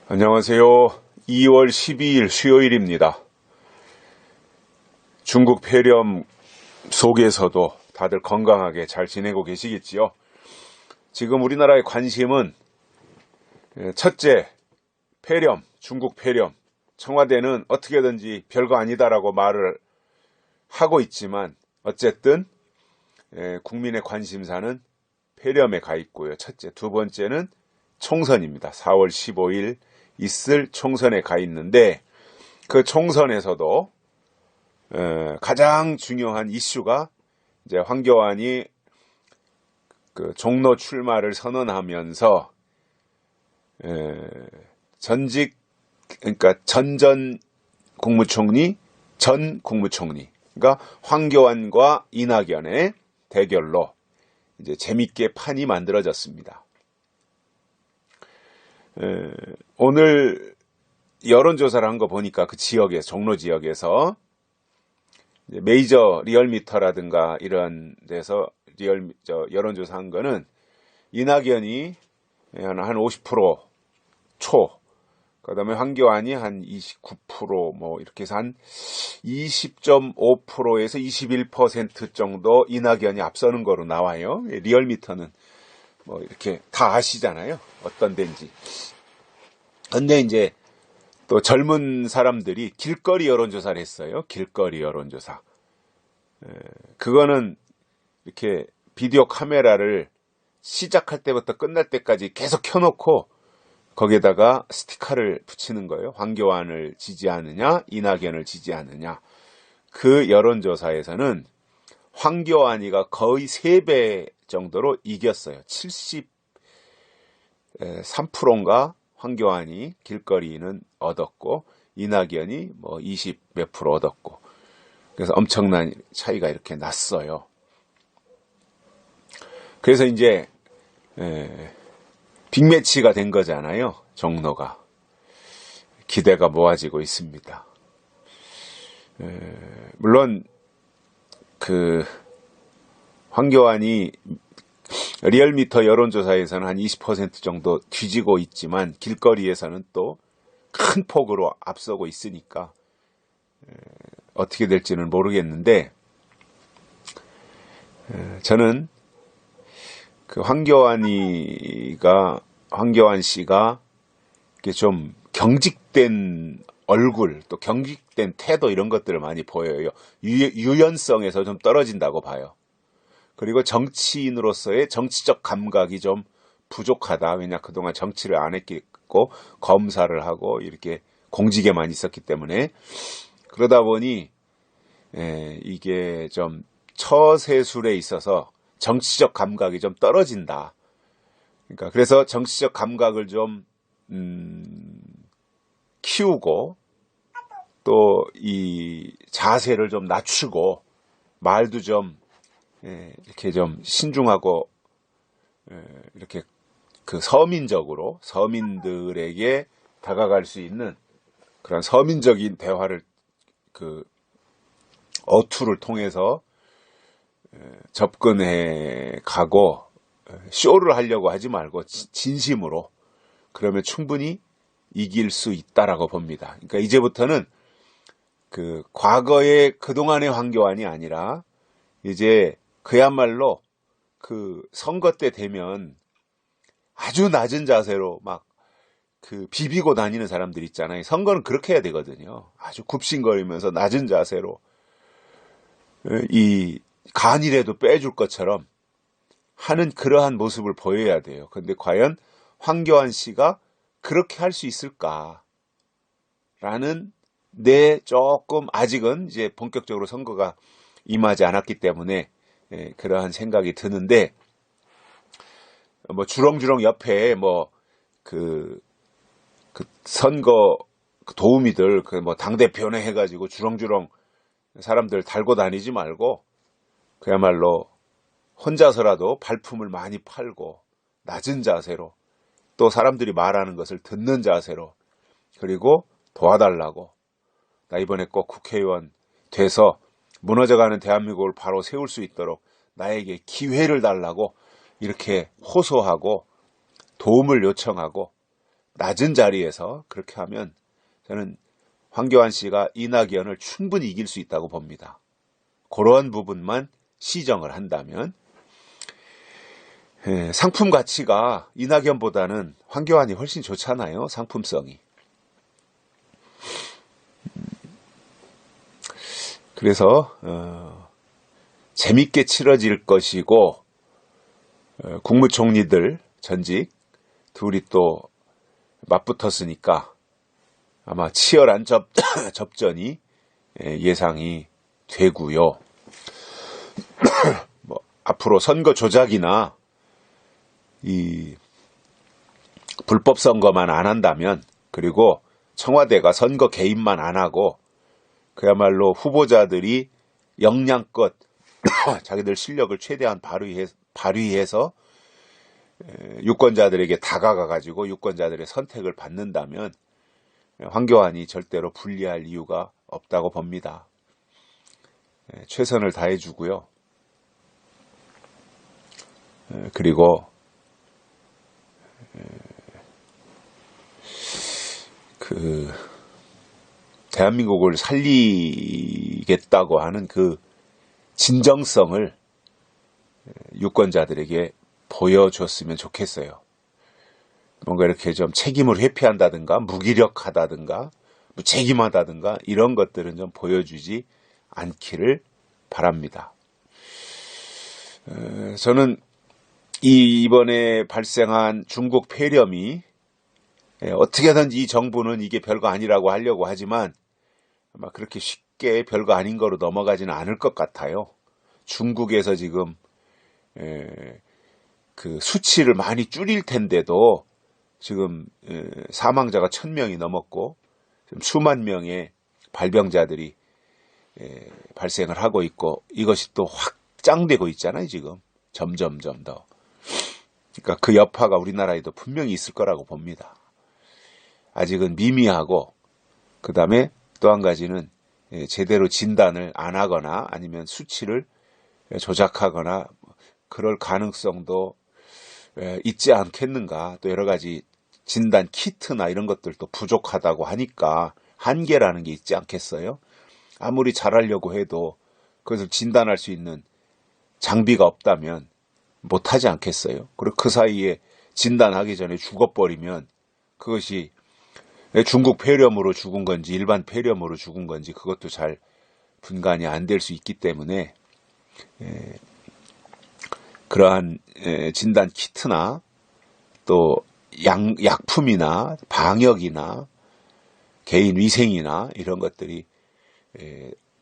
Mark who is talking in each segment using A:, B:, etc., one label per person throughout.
A: 안녕하세요. 2월 12일 수요일입니다. 중국 폐렴 속에서도 다들 건강하게 잘 지내고 계시겠지요? 지금 우리나라의 관심은 첫째, 폐렴, 중국 폐렴. 청와대는 어떻게든지 별거 아니다라고 말을 하고 있지만 어쨌든 국민의 관심사는 폐렴에 가 있고요. 첫째. 두 번째는 총선입니다. 4월 15일 있을 총선에 가 있는데 그 총선에서도 가장 중요한 이슈가 이제 황교안이 그 종로 출마를 선언하면서 전직 그러니까 전 국무총리 그러니까 황교안과 이낙연의 대결로 이제 재밌게 판이 만들어졌습니다. 오늘 여론조사를 한 거 보니까 그 지역에 종로 지역에서 메이저 리얼미터라든가 이런 데서 여론조사 한 거는 이낙연이 한 50% 초, 그 다음에 황교안이 한 29% 뭐 이렇게 해서 한 20.5%에서 21% 정도 이낙연이 앞서는 거로 나와요. 리얼미터는 뭐 이렇게 다 아시잖아요. 어떤 데인지. 근데 이제 또 젊은 사람들이 길거리 여론조사를 했어요. 길거리 여론조사. 그거는 이렇게 비디오 카메라를 시작할 때부터 끝날 때까지 계속 켜놓고 거기에다가 스티커를 붙이는 거예요. 황교안을 지지하느냐, 이낙연을 지지하느냐. 그 여론조사에서는 황교안이가 거의 3배 정도로 이겼어요. 73%인가 황교안이 길거리는 얻었고 이낙연이 뭐 20 몇 프로 얻었고 그래서 엄청난 차이가 이렇게 났어요. 그래서 이제 빅매치가 된 거잖아요. 종로가. 기대가 모아지고 있습니다. 물론 그 황교안이 리얼미터 여론조사에서는 한 20% 정도 뒤지고 있지만 길거리에서는 또 큰 폭으로 앞서고 있으니까 어떻게 될지는 모르겠는데 저는 그 황교안 씨가 이렇게 좀 경직된 얼굴 또 경직된 태도 이런 것들을 많이 보여요. 유연성에서 좀 떨어진다고 봐요. 그리고 정치인으로서의 정치적 감각이 좀 부족하다. 왜냐 그동안 정치를 안 했고 검사를 하고 이렇게 공직에만 있었기 때문에 그러다 보니 이게 좀 처세술에 있어서 정치적 감각이 좀 떨어진다. 그러니까 그래서 정치적 감각을 좀 키우고 또 이 자세를 좀 낮추고 말도 좀 이렇게 좀 신중하고 이렇게 그 서민적으로 서민들에게 다가갈 수 있는 그런 서민적인 대화를 그 어투를 통해서 접근해 가고 쇼를 하려고 하지 말고 진심으로 그러면 충분히 이길 수 있다라고 봅니다. 그러니까 이제부터는 그 과거의 그동안의 황교안이 아니라 이제 그야말로 그 선거 때 되면 아주 낮은 자세로 막 그 비비고 다니는 사람들 있잖아요. 선거는 그렇게 해야 되거든요. 아주 굽신거리면서 낮은 자세로 이 간이라도 빼줄 것처럼 하는 그러한 모습을 보여야 돼요. 근데 과연 황교안 씨가 그렇게 할 수 있을까라는 조금 아직은 이제 본격적으로 선거가 임하지 않았기 때문에 그러한 생각이 드는데 뭐 주렁주렁 옆에 뭐 그 선거 도우미들 그 뭐 당대표네 해가지고 주렁주렁 사람들 달고 다니지 말고 그야말로 혼자서라도 발품을 많이 팔고 낮은 자세로 또 사람들이 말하는 것을 듣는 자세로 그리고 도와달라고 나 이번에 꼭 국회의원 돼서 무너져가는 대한민국을 바로 세울 수 있도록 나에게 기회를 달라고 이렇게 호소하고 도움을 요청하고 낮은 자리에서 그렇게 하면 저는 황교안 씨가 이낙연을 충분히 이길 수 있다고 봅니다. 그런 부분만 시정을 한다면 상품 가치가 이낙연보다는 황교안이 훨씬 좋잖아요. 상품성이. 그래서 재밌게 치러질 것이고 국무총리들 전직 둘이 또 맞붙었으니까 아마 치열한 접전이 예상이 되고요. 뭐 앞으로 선거 조작이나 이 불법 선거만 안 한다면, 그리고 청와대가 선거 개입만 안 하고 그야말로 후보자들이 역량껏 자기들 실력을 최대한 발휘해서 유권자들에게 다가가가지고 유권자들의 선택을 받는다면 황교안이 절대로 불리할 이유가 없다고 봅니다. 최선을 다해주고요. 그리고 대한민국을 살리겠다고 하는 그 진정성을 유권자들에게 보여줬으면 좋겠어요. 뭔가 이렇게 좀 책임을 회피한다든가 무기력하다든가 무책임하다든가 이런 것들은 좀 보여주지 않기를 바랍니다. 저는 이번에 발생한 중국 폐렴이 어떻게든지 이 정부는 이게 별거 아니라고 하려고 하지만 아마 그렇게 쉽게 별거 아닌 거로 넘어가지는 않을 것 같아요. 중국에서 지금 그 수치를 많이 줄일 텐데도 지금 사망자가 1000명이 넘었고 지금 수만 명의 발병자들이 발생을 하고 있고 이것이 또 확장되고 있잖아요. 지금 점점점 더. 그러니까 그 여파가 우리나라에도 분명히 있을 거라고 봅니다. 아직은 미미하고 그 다음에 또 한 가지는 제대로 진단을 안 하거나 아니면 수치를 조작하거나 그럴 가능성도 있지 않겠는가. 또 여러 가지 진단 키트나 이런 것들도 부족하다고 하니까 한계라는 게 있지 않겠어요? 아무리 잘하려고 해도 그것을 진단할 수 있는 장비가 없다면 못하지 않겠어요? 그리고 그 사이에 진단하기 전에 죽어버리면 그것이 중국 폐렴으로 죽은 건지 일반 폐렴으로 죽은 건지 그것도 잘 분간이 안 될 수 있기 때문에 그러한 진단 키트나 또 약품이나 방역이나 개인 위생이나 이런 것들이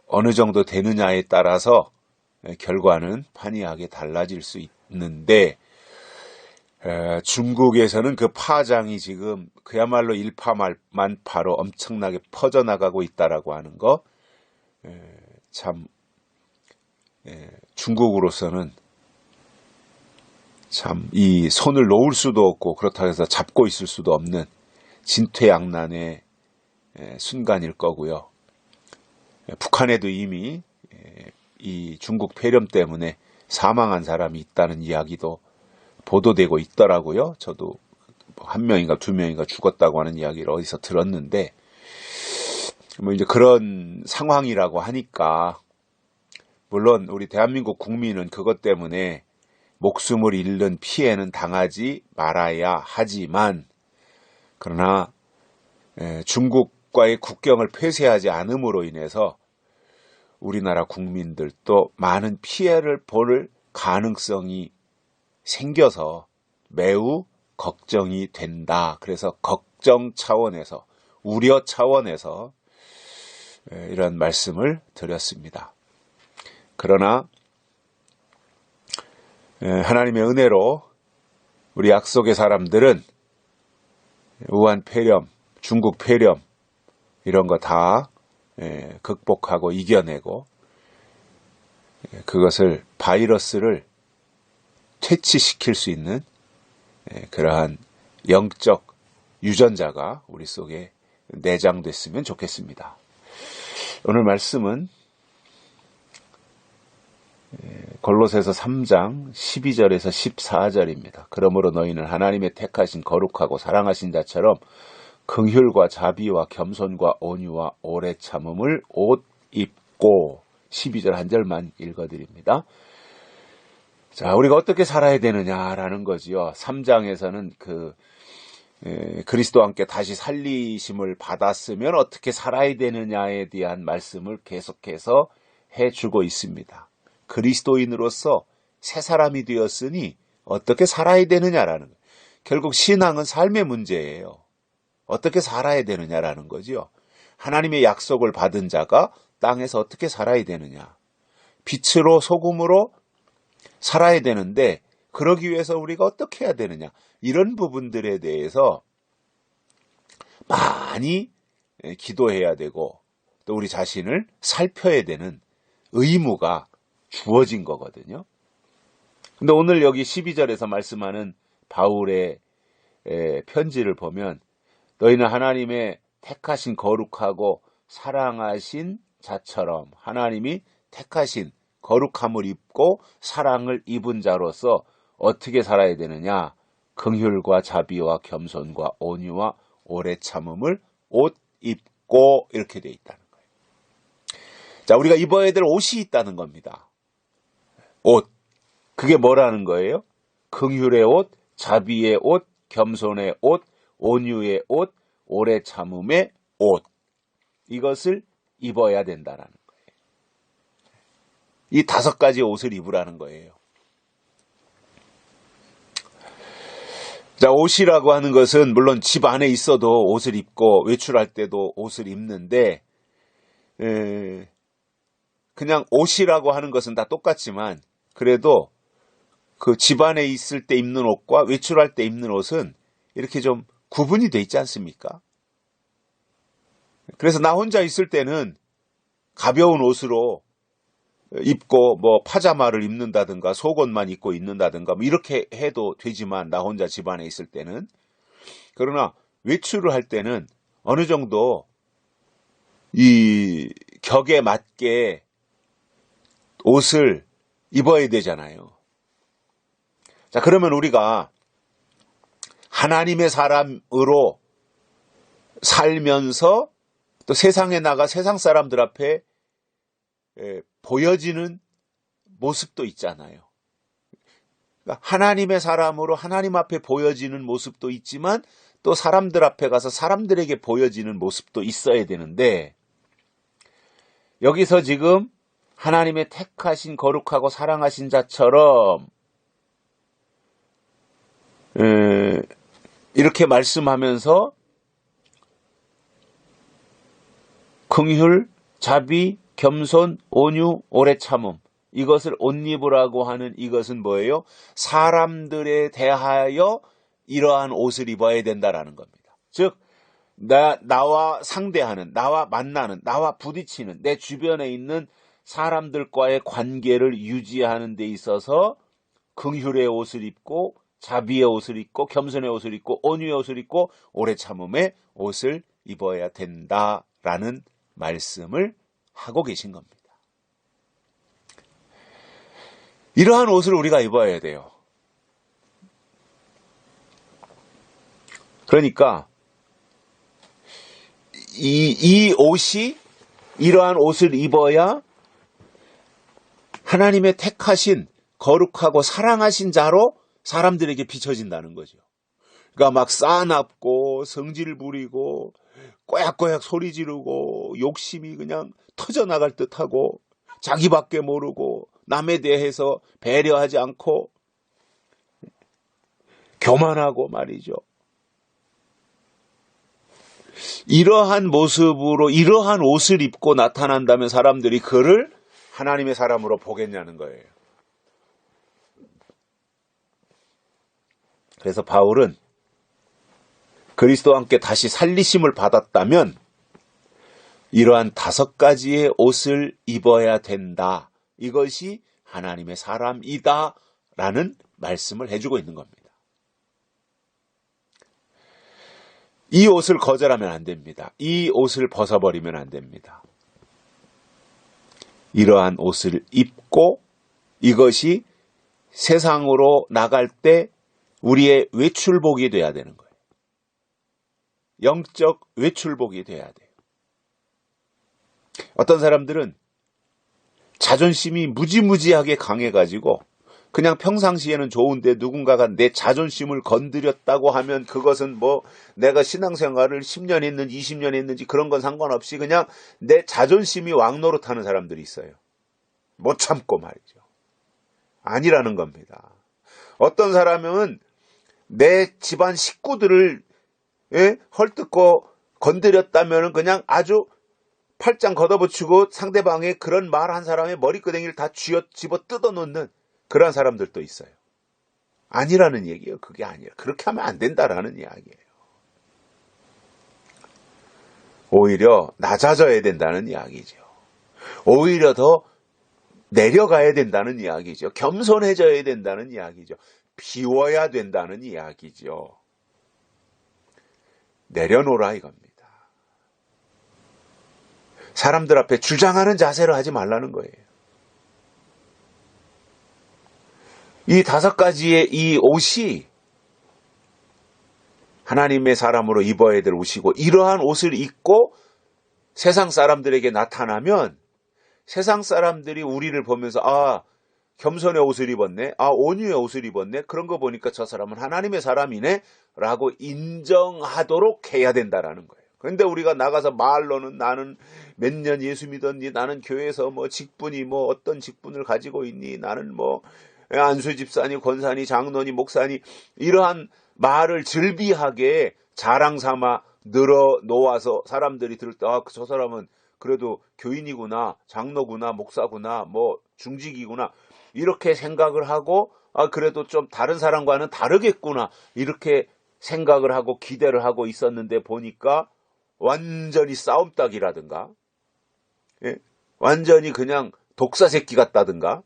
A: 어느 정도 되느냐에 따라서 결과는 판이하게 달라질 수 있는데 중국에서는 그 파장이 지금 그야말로 일파만파로 엄청나게 퍼져나가고 있다라고 하는 거 참 중국으로서는 참 이 손을 놓을 수도 없고 그렇다고 해서 잡고 있을 수도 없는 진퇴양난의 순간일 거고요. 북한에도 이미 이 중국 폐렴 때문에 사망한 사람이 있다는 이야기도 보도되고 있더라고요. 저도 한 명인가 두 명인가 죽었다고 하는 이야기를 어디서 들었는데 뭐 이제 그런 상황이라고 하니까 물론 우리 대한민국 국민은 그것 때문에 목숨을 잃는 피해는 당하지 말아야 하지만 그러나 중국과의 국경을 폐쇄하지 않음으로 인해서 우리나라 국민들도 많은 피해를 볼 가능성이 생겨서 매우 걱정이 된다. 그래서 걱정 차원에서 우려 차원에서 이런 말씀을 드렸습니다. 그러나 하나님의 은혜로 우리 약속의 사람들은 우한 폐렴, 중국 폐렴 이런 거 다 극복하고 이겨내고 그것을 바이러스를 퇴치시킬 수 있는 그러한 영적 유전자가 우리 속에 내장됐으면 좋겠습니다. 오늘 말씀은 골로새서 3장 12절에서 14절입니다. 그러므로 너희는 하나님의 택하신 거룩하고 사랑하신 자처럼 긍휼과 자비와 겸손과 온유와 오래 참음을 옷 입고 12절 한 절만 읽어드립니다. 자, 우리가 어떻게 살아야 되느냐라는 거지요. 3장에서는 그리스도와 함께 다시 살리심을 받았으면 어떻게 살아야 되느냐에 대한 말씀을 계속해서 해주고 있습니다. 그리스도인으로서 새 사람이 되었으니 어떻게 살아야 되느냐라는 거예요. 결국 신앙은 삶의 문제예요. 어떻게 살아야 되느냐라는 거죠. 하나님의 약속을 받은 자가 땅에서 어떻게 살아야 되느냐. 빛으로 소금으로 살아야 되는데 그러기 위해서 우리가 어떻게 해야 되느냐. 이런 부분들에 대해서 많이 기도해야 되고 또 우리 자신을 살펴야 되는 의무가 주어진 거거든요. 근데 오늘 여기 12절에서 말씀하는 바울의 편지를 보면 너희는 하나님의 택하신 거룩하고 사랑하신 자처럼 하나님이 택하신 거룩함을 입고 사랑을 입은 자로서 어떻게 살아야 되느냐. 긍휼과 자비와 겸손과 온유와 오래 참음을 옷 입고 이렇게 돼 있다는 거예요. 자, 우리가 입어야 될 옷이 있다는 겁니다. 옷. 그게 뭐라는 거예요? 긍휼의 옷, 자비의 옷, 겸손의 옷, 온유의 옷, 오래 참음의 옷. 이것을 입어야 된다라는 거예요. 이 5가지 옷을 입으라는 거예요. 자, 옷이라고 하는 것은 물론 집 안에 있어도 옷을 입고 외출할 때도 옷을 입는데 그냥 옷이라고 하는 것은 다 똑같지만 그래도 그 집 안에 있을 때 입는 옷과 외출할 때 입는 옷은 이렇게 좀 구분이 돼 있지 않습니까? 그래서 나 혼자 있을 때는 가벼운 옷으로 입고 뭐 파자마를 입는다든가 속옷만 입고 있는다든가 뭐 이렇게 해도 되지만 나 혼자 집 안에 있을 때는 그러나 외출을 할 때는 어느 정도 이 격에 맞게 옷을 입어야 되잖아요. 자, 그러면 우리가 하나님의 사람으로 살면서 또 세상에 나가 세상 사람들 앞에 보여지는 모습도 있잖아요. 그러니까 하나님의 사람으로 하나님 앞에 보여지는 모습도 있지만 또 사람들 앞에 가서 사람들에게 보여지는 모습도 있어야 되는데 여기서 지금 하나님의 택하신 거룩하고 사랑하신 자처럼 이렇게 말씀하면서 긍휼, 자비, 겸손, 온유, 오래 참음 이것을 옷 입으라고 하는 이것은 뭐예요? 사람들에 대하여 이러한 옷을 입어야 된다라는 겁니다. 즉 나와 상대하는, 나와 만나는, 나와 부딪히는 내 주변에 있는 사람들과의 관계를 유지하는 데 있어서 긍휼의 옷을 입고 자비의 옷을 입고 겸손의 옷을 입고 온유의 옷을 입고 오래 참음의 옷을 입어야 된다라는 말씀을 하고 계신 겁니다. 이러한 옷을 우리가 입어야 돼요. 그러니까 이 옷이 이러한 옷을 입어야 하나님의 택하신 거룩하고 사랑하신 자로 사람들에게 비춰진다는 거죠. 그러니까 막 싸납고 성질 부리고 꼬약꼬약 소리 지르고 욕심이 그냥 터져나갈 듯하고 자기밖에 모르고 남에 대해서 배려하지 않고 교만하고 말이죠. 이러한 모습으로 이러한 옷을 입고 나타난다면 사람들이 그를 하나님의 사람으로 보겠냐는 거예요. 그래서 바울은 그리스도와 함께 다시 살리심을 받았다면 이러한 5가지의 옷을 입어야 된다. 이것이 하나님의 사람이다 라는 말씀을 해주고 있는 겁니다. 이 옷을 거절하면 안 됩니다. 이 옷을 벗어버리면 안 됩니다. 이러한 옷을 입고 이것이 세상으로 나갈 때 우리의 외출복이 돼야 되는 거예요. 영적 외출복이 돼야 돼요. 어떤 사람들은 자존심이 무지무지하게 강해가지고 그냥 평상시에는 좋은데 누군가가 내 자존심을 건드렸다고 하면 그것은 뭐 내가 신앙생활을 10년 했는지 20년 했는지 그런 건 상관없이 그냥 내 자존심이 왕노릇하는 사람들이 있어요. 못 참고 말이죠. 아니라는 겁니다. 어떤 사람은 내 집안 식구들을 헐뜯고 건드렸다면 그냥 아주 팔짱 걷어붙이고 상대방의 그런 말 한 사람의 머리끄댕이를 다 집어 뜯어놓는 그런 사람들도 있어요. 아니라는 얘기예요. 그게 아니에요. 그렇게 하면 안 된다라는 이야기예요. 오히려 낮아져야 된다는 이야기죠. 오히려 더 내려가야 된다는 이야기죠. 겸손해져야 된다는 이야기죠. 비워야 된다는 이야기죠. 내려놓으라 이겁니다. 사람들 앞에 주장하는 자세를 하지 말라는 거예요. 이 5가지의 이 옷이 하나님의 사람으로 입어야 될 옷이고 이러한 옷을 입고 세상 사람들에게 나타나면 세상 사람들이 우리를 보면서 아 겸손의 옷을 입었네, 아 온유의 옷을 입었네, 그런 거 보니까 저 사람은 하나님의 사람이네 라고 인정하도록 해야 된다라는 거예요. 그런데 우리가 나가서 말로는 나는 몇 년 예수 믿었니, 나는 교회에서 뭐 직분이 뭐 어떤 직분을 가지고 있니, 나는 뭐 안수 집사니 권사니 장로니 목사니 이러한 말을 즐비하게 자랑 삼아 늘어 놓아서 사람들이 들을 때 아, 저 사람은 그래도 교인이구나, 장로구나, 목사구나, 뭐 중직이구나 이렇게 생각을 하고 아 그래도 좀 다른 사람과는 다르겠구나 이렇게 생각을 하고 기대를 하고 있었는데 보니까 완전히 싸움닭이라든가 완전히 그냥 독사 새끼 같다든가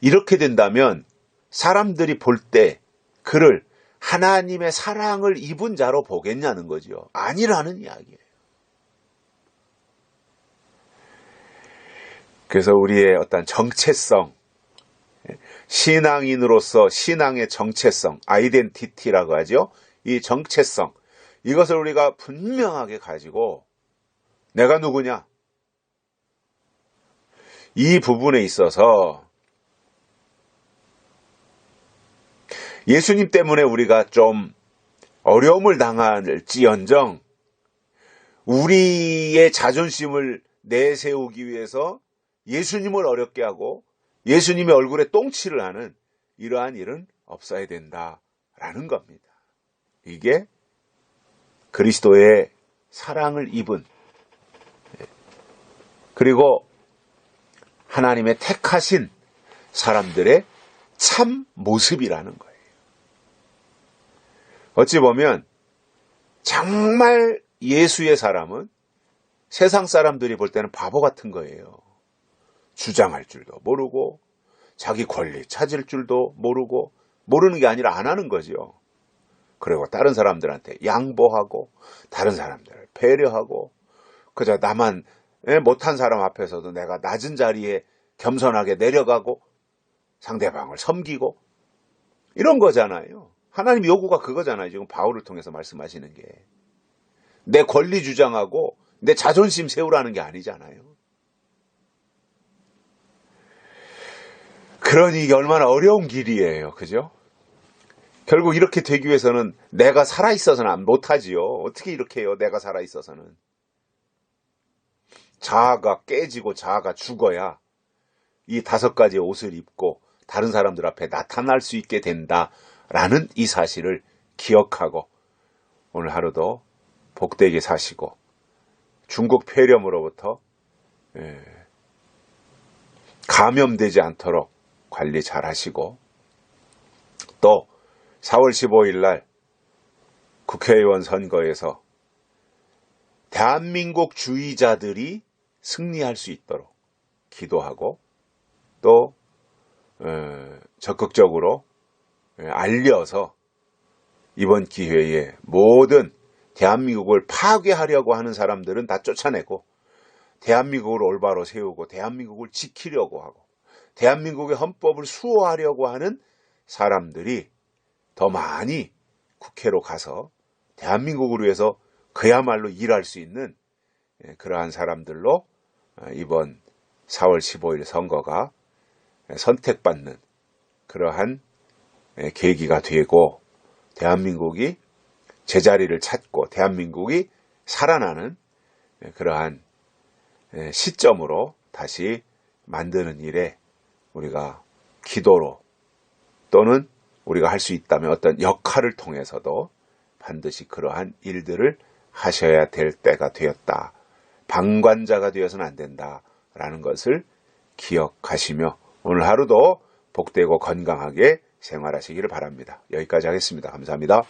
A: 이렇게 된다면 사람들이 볼 때 그를 하나님의 사랑을 입은 자로 보겠냐는 거죠. 아니라는 이야기예요. 그래서 우리의 어떤 정체성, 신앙인으로서 신앙의 정체성, 아이덴티티라고 하죠. 이 정체성, 이것을 우리가 분명하게 가지고 내가 누구냐? 이 부분에 있어서 예수님 때문에 우리가 좀 어려움을 당할지언정 우리의 자존심을 내세우기 위해서 예수님을 어렵게 하고 예수님의 얼굴에 똥칠을 하는 이러한 일은 없어야 된다라는 겁니다. 이게 그리스도의 사랑을 입은 그리고 하나님의 택하신 사람들의 참 모습이라는 거예요. 어찌 보면 정말 예수의 사람은 세상 사람들이 볼 때는 바보 같은 거예요. 주장할 줄도 모르고 자기 권리 찾을 줄도 모르고 모르는 게 아니라 안 하는 거죠. 그리고 다른 사람들한테 양보하고 다른 사람들을 배려하고 그저 나만 못한 사람 앞에서도 내가 낮은 자리에 겸손하게 내려가고 상대방을 섬기고 이런 거잖아요. 하나님 요구가 그거잖아요. 지금 바울을 통해서 말씀하시는 게. 내 권리 주장하고 내 자존심 세우라는 게 아니잖아요. 그러니 이게 얼마나 어려운 길이에요. 그죠? 결국 이렇게 되기 위해서는 내가 살아있어서는 못하지요. 어떻게 이렇게 해요? 내가 살아있어서는. 자아가 깨지고 자아가 죽어야 이 5가지의 옷을 입고 다른 사람들 앞에 나타날 수 있게 된다라는 이 사실을 기억하고 오늘 하루도 복되게 사시고 중국 폐렴으로부터 감염되지 않도록 관리 잘 하시고 또 4월 15일 날 국회의원 선거에서 대한민국 주의자들이 승리할 수 있도록 기도하고 또 적극적으로 알려서 이번 기회에 모든 대한민국을 파괴하려고 하는 사람들은 다 쫓아내고 대한민국을 올바로 세우고 대한민국을 지키려고 하고 대한민국의 헌법을 수호하려고 하는 사람들이 더 많이 국회로 가서 대한민국을 위해서 그야말로 일할 수 있는 그러한 사람들로 이번 4월 15일 선거가 선택받는 그러한 계기가 되고 대한민국이 제자리를 찾고 대한민국이 살아나는 그러한 시점으로 다시 만드는 일에 우리가 기도로 또는 우리가 할 수 있다면 어떤 역할을 통해서도 반드시 그러한 일들을 하셔야 될 때가 되었다. 방관자가 되어서는 안 된다라는 것을 기억하시며 오늘 하루도 복되고 건강하게 생활하시기를 바랍니다. 여기까지 하겠습니다. 감사합니다.